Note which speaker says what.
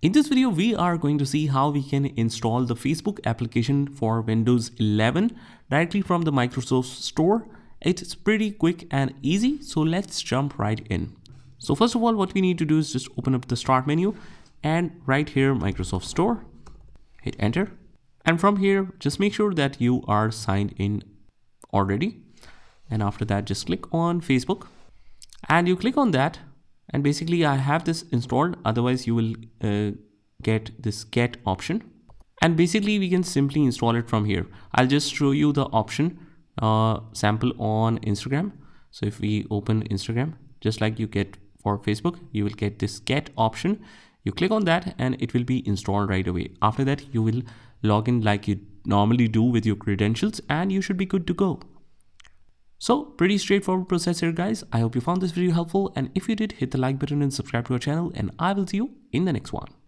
Speaker 1: In this video, we are going to see how we can install the Facebook application for Windows 11 directly from the Microsoft Store. It's pretty quick and easy, so let's jump right in. So first of all, what we need to do is just open up the Start menu and right here, Microsoft Store, hit enter. And from here, just make sure that you are signed in already. And after that, just click on Facebook and you click on that. And basically I have this installed, otherwise you will get this get option. And basically we can simply install it from here. I'll just show you the option sample on Instagram. So if we open Instagram, just like you get for Facebook, you will get this get option. You click on that and it will be installed right away. After that, you will log in like you normally do with your credentials and you should be good to go. So pretty straightforward process here, guys. I hope you found this video helpful, and if you did, hit the like button and subscribe to our channel, and I will see you in the next one.